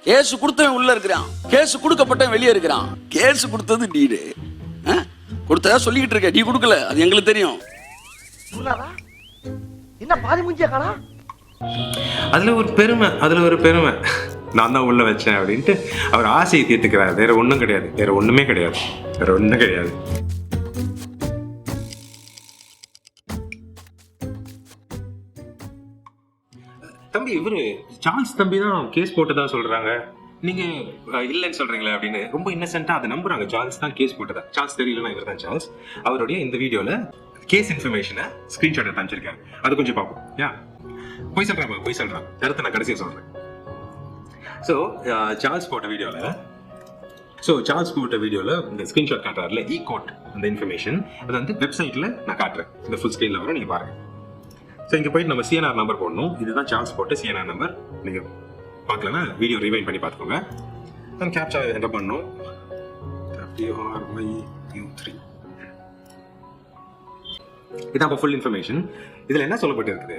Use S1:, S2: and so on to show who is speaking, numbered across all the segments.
S1: Case கொடுத்தவன் உள்ள இருக்கிறான், கேஸ் கொடுக்கப்பட்டவன் வெளியே இருக்கிறான். கேஸ் கொடுத்தது நீடு, கொடுத்ததா சொல்லிக்கிட்டு இருக்க, நீ கொடுக்கல, அது எங்களுக்கு தெரியும்.
S2: என்ன பாதி முஞ்சிய காணா?
S3: அதுல ஒரு பெருமை நான் தான் உள்ள வச்சேன் அப்படின்ட்டு அவர் ஆசையை தீர்த்துக்கிறார். வேற ஒண்ணும் கிடையாது, வேற ஒண்ணும் கிடையாது. தம்பி, இவரு சார்ல்ஸ் தம்பி தான் கேஸ் போட்டதா சொல்றாங்க, நீங்க இல்லைன்னு சொல்றீங்களே அப்படின்னு ரொம்ப இன்னசென்ட்டா அதை நம்புறாங்க. சார்ல்ஸ் தான் கேஸ் போட்டதா. சார்ல்ஸ் தெரியலன்னா இவர் தான் சார்ல்ஸ். அவருடைய இந்த வீடியோல கேஸ் இன்ஃபர்மேஷனை ஸ்கிரீன்ஷாட் எடுத்து அனுப்பிச்சிருக்காங்க. அது கொஞ்சம் பார்ப்போம். போய் சொல்றான் கருத்தை நான் கடைசியாக சொல்றேன். சார்ல்ஸ் போட்ட வீடியோல இந்த ஸ்கிரீன்ஷாட் காட்டுறாருல, கோட் அந்த இன்ஃபர்மேஷன் அது வந்து வெப்சைட்ல நான் காட்டுறேன். இந்த ஃபுல் ஸ்கிரீன்ல வரும், நீங்க பாருங்க. இங்க போயிட்டு நம்ம சிஎன்ஆர் நம்பர் போடணும். இதுதான் சார்ல்ஸ் போட்ட சிஎன்ஆர் நம்பர். நீங்க பார்க்கலன்னா வீடியோ ரிவைண்ட் பண்ணி பார்த்துக்கோங்க. நான் கேப்சா என்டர் பண்ணணும். WRYU3 இதான் ஃபுல் இன்ஃபர்மேஷன். இதுல என்ன சொல்லப்பட்டிருக்குது,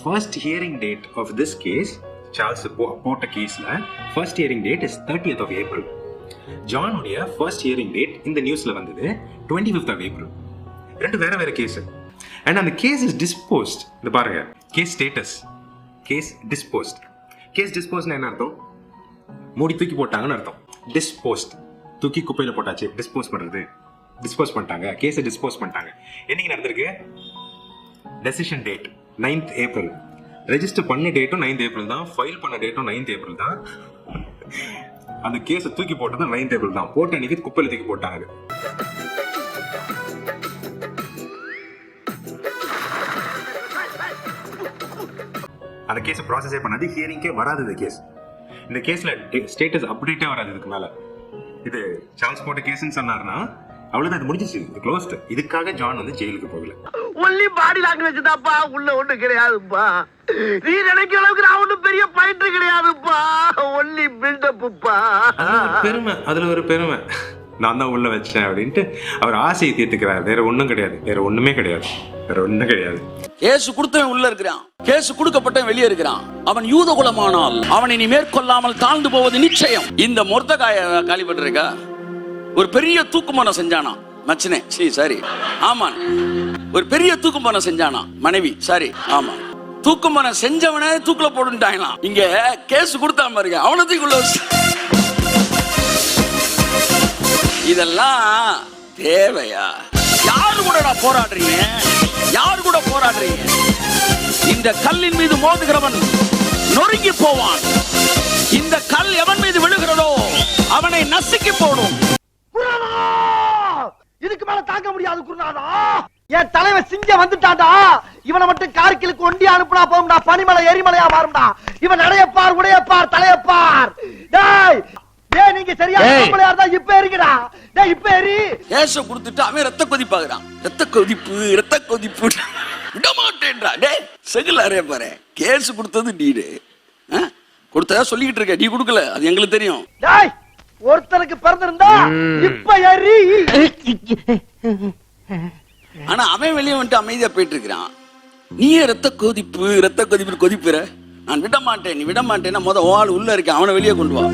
S3: first hearing date of this case, Charles போட்ட கேஸ்ல first hearing date is 30th of April. ஜானுடைய ஃபர்ஸ்ட் ஹியரிங் டேட் இந்த நியூஸ்ல வந்தது 25th of April. ரெண்டு வேற கேஸ். அண்ட் அந்த கேஸ் இஸ் டிஸ்போஸ்ட். இந்த பாருங்க, கேஸ் ஸ்டேட்டஸ், கேஸ் டிஸ்போஸ்ட்னா என்ன அர்த்தம்? மூடி தூக்கி போட்டாங்கன்னு அர்த்தம். டிஸ்போஸ்ட் தூக்கி குப்பையில போட்டாச்சு, டிஸ்போஸ் பண்ணிட்டாங்க, கேஸை டிஸ்போஸ் பண்ணிட்டாங்க. என்னைக்கு நடந்திருக்கு? Decision date 9th April. Register பண்ண டேட்டும் 9th April தான், ஃபைல் பண்ண டேட்டும் 9th April தான். அந்த கேஸை தூக்கி போட்டது 9th April தான். போட்ட அன்னைக்கு குப்பையில தூக்கி போட்டாங்க. அந்த கேஸ் ப்ராசஸே பண்ணாது, ஹியரிங்கே வராது. இந்த கேஸ்ல ஸ்டேட்டஸ் அப்டேட்டே வராது. இதுக்கு மேல இது சார்ல்ஸ் போட்ட கேஸ்ன்னு சொன்னாருன்னா அவ்வளவுதான், இது முடிஞ்சிச்சு, க்ளோஸ்ட். இதுக்காக ஜான் வந்து ஜெயிலுக்கு போகல.
S2: ஒன்லி பாடி லாங்குவேஜ் தான்ப்பா, உள்ள ஒண்ணு கிடையாதுப்பா. நீ நினைக்கிற அளவுக்கு நான் ஒண்ணும் பெரிய ஃபைட்டர் கிடையாதுப்பா, ஒன்லி பில்டப்ப்பா.
S3: அதுல ஒரு பெருமை நான் தான் உள்ள வச்சேன் அப்படின்ட்டு அவர் ஆசையை தீர்த்துக்கிறார். வேற ஒண்ணும் கிடையாது.
S1: கேஸ் கொடுத்தவன் உள்ள இருக்கிறான், கேஸ் கொடுக்கப்பட்டவன் வெளியே இருக்கிறான். அவன் யூத குலமானால் அவனை நீ மேற்கொள்ளாமல் தாழ்ந்து போவது நிச்சயம். இந்த மொர்தகாய காலிபட்டிருக்கா, ஒரு பெரிய தூக்குமரம் செஞ்சானா மச்சனே, சாரி ஆமான், ஒரு பெரிய தூக்குமரம் செஞ்சானா மனைவி, சாரி ஆமா, தூக்குமரம் செஞ்சவனே தூக்குல போட்டுட்டாங்களாம். இங்க கேஸ் கொடுத்தா பாருங்க, அவனை தூக்குள்ள இதெல்லாம் தேவையா? யாரு கூட போராடுறீங்க? இந்த கல்லின் மீது மோதுகிறவன் நொறுங்கி போவான். இந்த கல் எவன் மீது விழுகிறதோ அவனை நசுக்கி போடும்.
S2: இதுக்கு மேல தாங்க முடியாது குருநாதா. என் தலைவன் சிங்க வந்துட்டான்டா. இவனை மட்டும் கார்கிலுக்கு ஒண்டி அனுப்புனா போகும்டா, பனிமலை எரிமலையா மாறும்டா. இவன் நடையப்பார், உடையப்பார், தலையப்பார். டேய் நீங்க சரியா நம்மள யாரா இப்ப ஏறிங்கடா. டேய் இப்ப ஏறி
S1: கேஸ கொடுத்துட்டு அவன் ரத்த கொதிப்பாகுறான். ரத்த கொதிப்பு விட மாட்டேன்றா. டேய் செகுலாரே பாரு, கேஸ் கொடுத்தது நீடு, கொடுத்ததா சொல்லிக்கிட்டு இருக்க, நீ கொடுக்கல, அது எங்களுக்கு தெரியும்.
S2: டேய் ஒருத்தருக்கு பிறந்திருந்தா இப்ப ஏறி.
S1: ஆனா அவன் வெளியே வந்துட்டு அமைதியா போயிட்டு இருக்கிறான். நீயே ரத்த கொதிப்பு கொதிப்புற. நான் விட மாட்டேன், நீ விட மாட்டேன்னா ஆள் உள்ள இருக்க, அவனை வெளியே கொண்டு வா.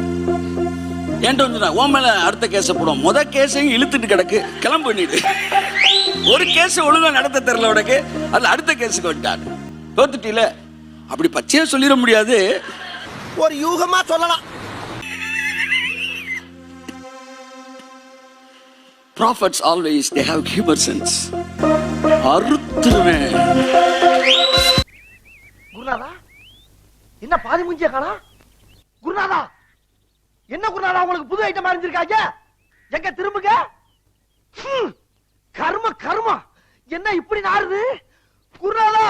S1: ஏன்ட்டு உன் மேல அடுத்த கேஸ போடும். கேஸையும் இழுத்துட்டு கிடக்கு, கிளம்பு பண்ணிடு. ஒரு கேஸ் ஒழுங்கா நடத்த தெரியல உனக்கு, அதுல அடுத்த கேஸுக்கு வந்துட்டாரு. தோத்துட்டீல, அப்படி பச்சையா சொல்லிட முடியாது,
S2: ஒரு யூகமா சொல்லலாம்.
S1: Prophets always they have humor sense. அறுத்துருவேன்.
S2: குருநாதா என்ன பாதி முஞ்சிய காணா? குருநாதா என்ன குருநாதா, உங்களுக்கு புது ஐட்டம் அறிஞ்சிருக்காங்க, எங்க திரும்புங்க. கர்ம என்ன இப்படி நாறுது? குருநாதா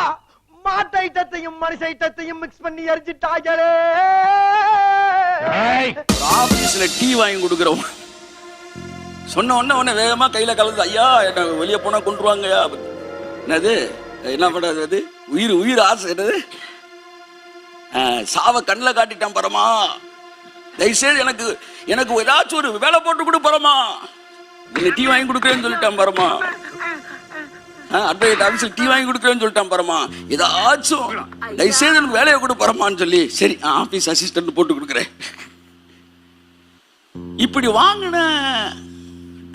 S2: மாட்டு ஐட்டத்தையும் மனுஷ ஐட்டத்தையும் மிக்ஸ் பண்ணி எரிஞ்சிட்டாங்களே.
S1: ஆபீஸ்ல டீ வாங்கி கொடுக்குறோம் சொன்ன உடனே வேகமா கையில கலந்து, ஐயா என்ன வெளியே போனா கொண்டுருவாங்கயா. என்னது என்ன பண்றது, உயிர் ஆசை. என்னது சாவ கண்ணில் காட்டிட்டான் பரமா, தயவுசெய்து எனக்கு ஏதாச்சும் ஒரு வேலை போட்டு கொடு பரமா, நீங்க டீ வாங்கி கொடுக்குறேன்னு சொல்லிட்டான் பரமா. அட்வொகேட் ஆபீஸ்ல டீ வாங்கி கொடுக்குறேன்னு சொல்லிட்டான் பரமா. ஏதாச்சும் தயவுசெய்து எனக்கு வேலையை கொடு பரமான்னு சொல்லி, சரி ஆபீஸ் அசிஸ்டன்ட் போட்டு கொடுக்குறேன். இப்படி வாங்கின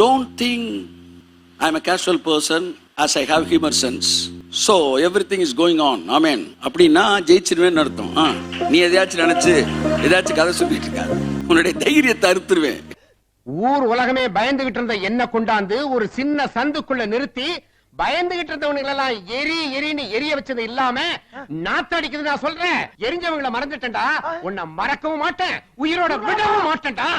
S1: don't think I'm a casual person as I have humor sense, so everything is going on, amen அப்படின்னா ஜெயிச்சிருவேன்னு அர்த்தம். நீ எதையாச்சும் நினைச்சு ஏதாச்சும் கதை சொல்லிட்டு இருக்காது, உன்னுடைய தைரியத்தை அறுத்துருவேன்.
S4: ஊர் உலகமே பயந்துகிட்டு இருந்த என்ன கொண்டாந்து ஒரு சின்ன சந்துக்குள்ள நிறுத்தி பயந்துகிட்டு இருந்தவனுங்க எல்லாம் எரின்னு எரிய வச்சது இல்லாம நாத்தடிக்குது. நான் சொல்றேன், எரிஞ்சவங்களை மறந்துட்டேன்டா, உன்னை மறக்கவும் மாட்டேன், உயிரோட விடவும் மாட்டேன்டா.